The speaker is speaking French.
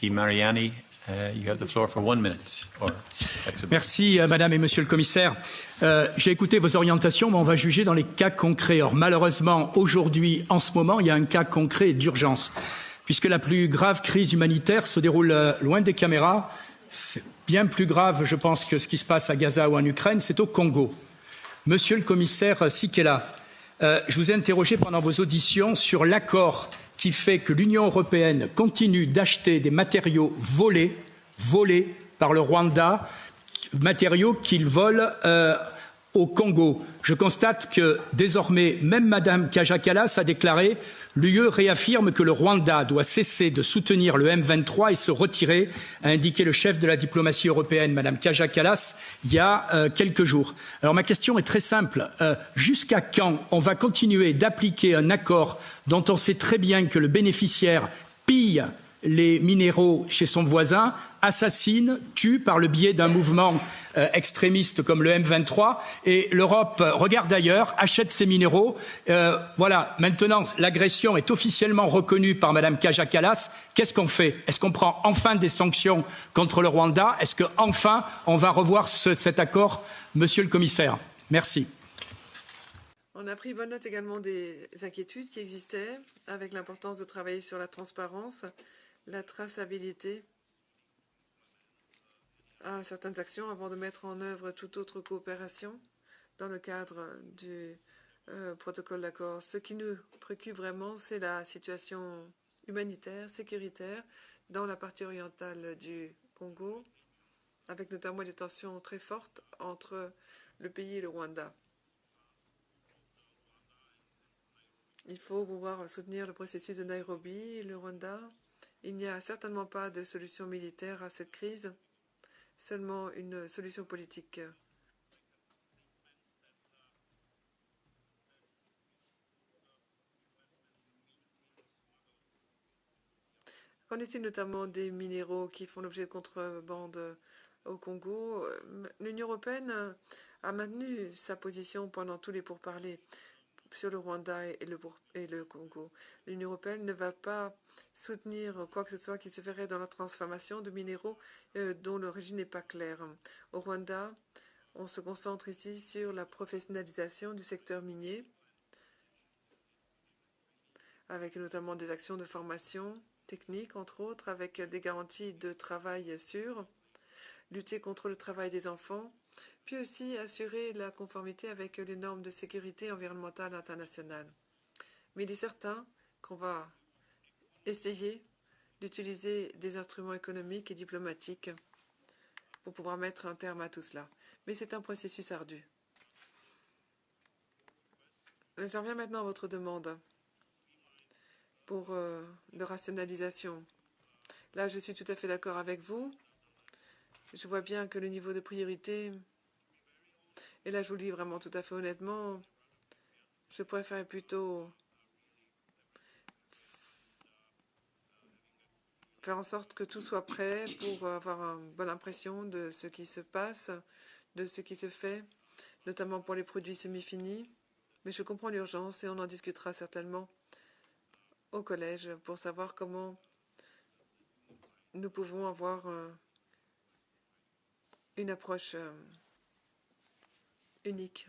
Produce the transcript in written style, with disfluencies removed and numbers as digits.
MEP Mariani, you have the floor for 1 minute. Merci, Madame et Monsieur le Commissaire. J'ai écouté vos orientations, mais on va juger dans les cas concrets. Or, malheureusement, aujourd'hui, en ce moment, il y a un cas concret d'urgence, puisque la plus grave crise humanitaire se déroule loin des caméras. C'est bien plus grave, je pense, que ce qui se passe à Gaza ou en Ukraine, c'est au Congo. Monsieur le Commissaire Sikela, je vous ai interrogé pendant vos auditions sur l'accord qui fait que l'Union européenne continue d'acheter des matériaux volés par le Rwanda, matériaux qu'il vole au Congo. Je constate que désormais, même Madame Kaja Kallas a déclaré « L'UE réaffirme que le Rwanda doit cesser de soutenir le M23 et se retirer », a indiqué le chef de la diplomatie européenne, Madame Kaja Kallas, il y a quelques jours. Alors ma question est très simple. Jusqu'à quand on va continuer d'appliquer un accord dont on sait très bien que le bénéficiaire pille les minéraux chez son voisin, assassine, tue par le biais d'un mouvement extrémiste comme le M23, et l'Europe regarde ailleurs, achète ces minéraux. Voilà, maintenant l'agression est officiellement reconnue par Madame Kaja Kallas. Qu'est-ce qu'on fait? Est-ce qu'on prend enfin des sanctions contre le Rwanda? Est-ce qu'enfin on va revoir cet accord, Monsieur le Commissaire? Merci. On a pris bonne note également des inquiétudes qui existaient, avec l'importance de travailler sur la transparence, la traçabilité à certaines actions avant de mettre en œuvre toute autre coopération dans le cadre du protocole d'accord. Ce qui nous préoccupe vraiment, c'est la situation humanitaire, sécuritaire dans la partie orientale du Congo, avec notamment des tensions très fortes entre le pays et le Rwanda. Il faut pouvoir soutenir le processus de Nairobi et le Rwanda. Il n'y a certainement pas de solution militaire à cette crise, seulement une solution politique. Qu'en est-il notamment des minéraux qui font l'objet de contrebande au Congo? L'Union européenne a maintenu sa position pendant tous les pourparlers sur le Rwanda et le Congo. L'Union européenne ne va pas soutenir quoi que ce soit qui se ferait dans la transformation de minéraux dont l'origine n'est pas claire. Au Rwanda, on se concentre ici sur la professionnalisation du secteur minier, avec notamment des actions de formation technique, entre autres, avec des garanties de travail sûres, lutter contre le travail des enfants, puis aussi assurer la conformité avec les normes de sécurité environnementale internationale. Mais il est certain qu'on va essayer d'utiliser des instruments économiques et diplomatiques pour pouvoir mettre un terme à tout cela. Mais c'est un processus ardu. J'en viens maintenant à votre demande pour de rationalisation. Là, je suis tout à fait d'accord avec vous. Je vois bien que le niveau de priorité, et là je vous le dis vraiment tout à fait honnêtement, je préfère plutôt faire en sorte que tout soit prêt pour avoir une bonne impression de ce qui se passe, de ce qui se fait, notamment pour les produits semi-finis. Mais je comprends l'urgence et on en discutera certainement au collège pour savoir comment nous pouvons avoir une approche unique